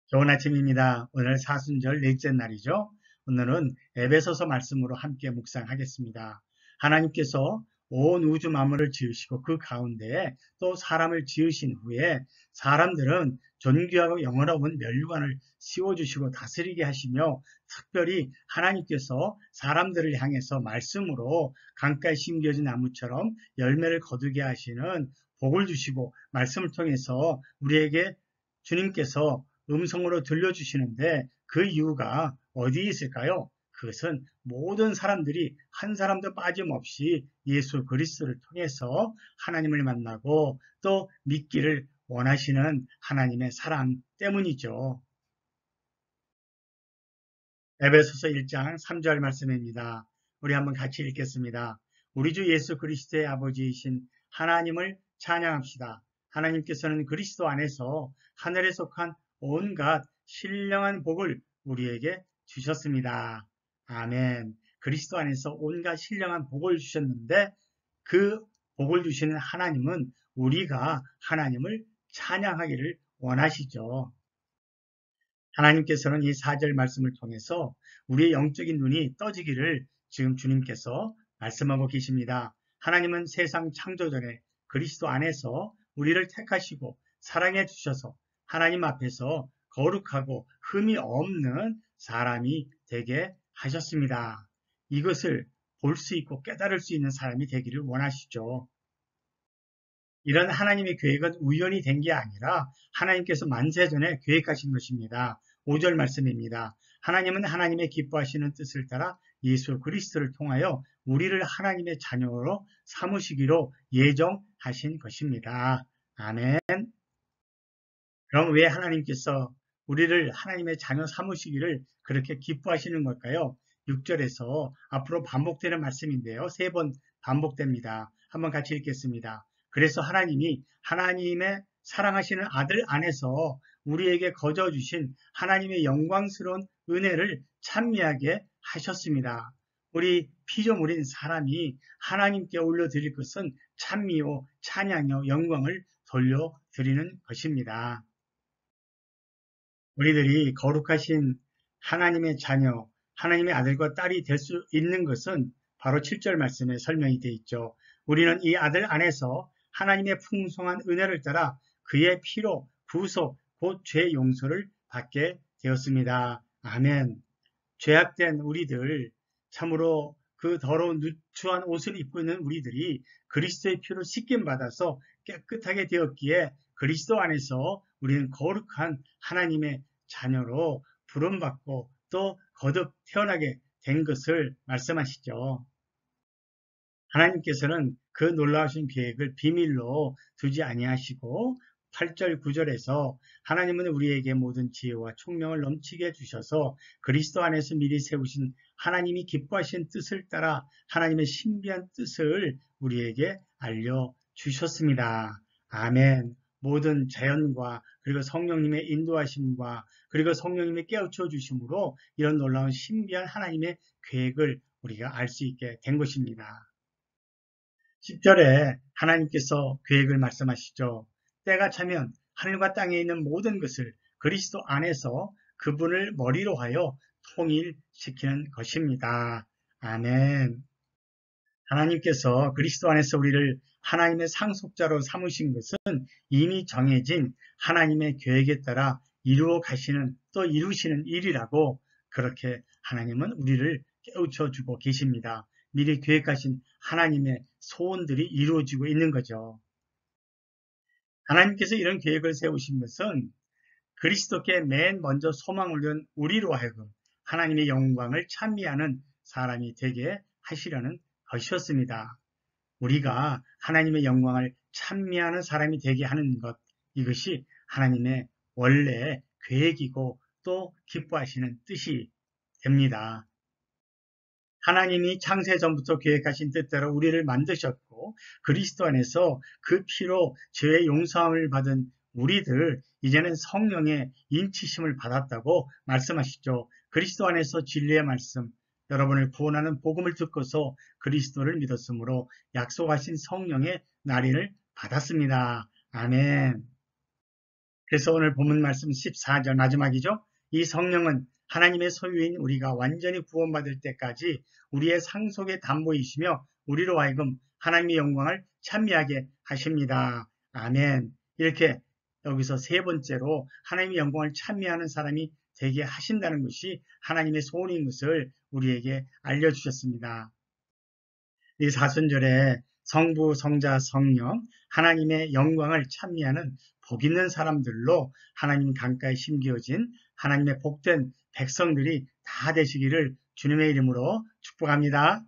좋은 아침입니다. 오늘 사순절 넷째 날이죠. 오늘은 에베소서 말씀으로 함께 묵상하겠습니다. 하나님께서 온 우주 만물을 지으시고 그 가운데에 또 사람을 지으신 후에 사람들은 존귀하고 영원로운 면류관을 씌워주시고 다스리게 하시며 특별히 하나님께서 사람들을 향해서 말씀으로 강가에 심겨진 나무처럼 열매를 거두게 하시는 복을 주시고 말씀을 통해서 우리에게 주님께서 음성으로 들려주시는데 그 이유가 어디에 있을까요? 그것은 모든 사람들이 한 사람도 빠짐없이 예수 그리스도를 통해서 하나님을 만나고 또 믿기를 원하시는 하나님의 사랑 때문이죠. 에베소서 1장 3절 말씀입니다. 우리 한번 같이 읽겠습니다. 우리 주 예수 그리스도의 아버지이신 하나님을 찬양합시다. 하나님께서는 그리스도 안에서 하늘에 속한 온갖 신령한 복을 우리에게 주셨습니다. 아멘. 그리스도 안에서 온갖 신령한 복을 주셨는데 그 복을 주시는 하나님은 우리가 하나님을 찬양하기를 원하시죠. 하나님께서는 이 4절 말씀을 통해서 우리의 영적인 눈이 떠지기를 지금 주님께서 말씀하고 계십니다. 하나님은 세상 창조 전에 그리스도 안에서 우리를 택하시고 사랑해 주셔서 하나님 앞에서 거룩하고 흠이 없는 사람이 되게 하셨습니다. 이것을 볼 수 있고 깨달을 수 있는 사람이 되기를 원하시죠. 이런 하나님의 계획은 우연히 된 게 아니라 하나님께서 만세전에 계획하신 것입니다. 5절 말씀입니다. 하나님은 하나님의 기뻐하시는 뜻을 따라 예수 그리스도를 통하여 우리를 하나님의 자녀로 삼으시기로 예정하신 것입니다. 아멘. 그럼 왜 하나님께서 우리를 하나님의 자녀 삼으시기를 그렇게 기뻐하시는 걸까요? 6절에서 앞으로 반복되는 말씀인데요. 3번 반복됩니다. 한번 같이 읽겠습니다. 그래서 하나님이 하나님의 사랑하시는 아들 안에서 우리에게 거저 주신 하나님의 영광스러운 은혜를 찬미하게 하셨습니다. 우리 피조물인 사람이 하나님께 올려드릴 것은 찬미요, 찬양요, 영광을 돌려드리는 것입니다. 우리들이 거룩하신 하나님의 자녀, 하나님의 아들과 딸이 될 수 있는 것은 바로 7절 말씀에 설명이 되어 있죠. 우리는 이 아들 안에서 하나님의 풍성한 은혜를 따라 그의 피로 구속, 곧 죄 용서를 받게 되었습니다. 아멘. 죄악된 우리들, 참으로 그 더러운 누추한 옷을 입고 있는 우리들이 그리스도의 피로 씻김 받아서 깨끗하게 되었기에 그리스도 안에서 우리는 거룩한 하나님의 자녀로 부름받고 또 거듭 태어나게 된 것을 말씀하시죠. 하나님께서는 그 놀라우신 계획을 비밀로 두지 아니하시고 8절 9절에서 하나님은 우리에게 모든 지혜와 총명을 넘치게 주셔서 그리스도 안에서 미리 세우신 하나님이 기뻐하신 뜻을 따라 하나님의 신비한 뜻을 우리에게 알려주셨습니다. 아멘. 모든 자연과 그리고 성령님의 인도하심과 그리고 성령님의 깨우쳐 주심으로 이런 놀라운 신비한 하나님의 계획을 우리가 알 수 있게 된 것입니다. 10절에 하나님께서 계획을 말씀하시죠. 때가 차면 하늘과 땅에 있는 모든 것을 그리스도 안에서 그분을 머리로 하여 통일시키는 것입니다. 아멘. 하나님께서 그리스도 안에서 우리를 하나님의 상속자로 삼으신 것은 이미 정해진 하나님의 계획에 따라 이루어 가시는 또 이루시는 일이라고 그렇게 하나님은 우리를 깨우쳐 주고 계십니다. 미리 계획하신 하나님의 소원들이 이루어지고 있는 거죠. 하나님께서 이런 계획을 세우신 것은 그리스도께 맨 먼저 소망을 둔 우리로 하여금 하나님의 영광을 찬미하는 사람이 되게 하시려는 것이었습니다. 우리가 하나님의 영광을 찬미하는 사람이 되게 하는 것, 이것이 하나님의 원래 계획이고 또 기뻐하시는 뜻이 됩니다. 하나님이 창세 전부터 계획하신 뜻대로 우리를 만드셨고 그리스도 안에서 그 피로 죄의 용서함을 받은 우리들 이제는 성령의 인치심을 받았다고 말씀하시죠. 그리스도 안에서 진리의 말씀, 여러분을 구원하는 복음을 듣고서 그리스도를 믿었으므로 약속하신 성령의 날인을 받았습니다. 아멘. 그래서 오늘 본문 말씀 14절 마지막이죠. 이 성령은 하나님의 소유인 우리가 완전히 구원받을 때까지 우리의 상속의 담보이시며 우리로 하여금 하나님의 영광을 찬미하게 하십니다. 아멘. 이렇게 여기서 세 번째로 하나님의 영광을 찬미하는 사람이 되게 하신다는 것이 하나님의 소원인 것을 우리에게 알려주셨습니다. 이 사순절에 성부, 성자, 성령, 하나님의 영광을 찬미하는 복 있는 사람들로 하나님 강가에 심겨진 하나님의 복된 백성들이 다 되시기를 주님의 이름으로 축복합니다.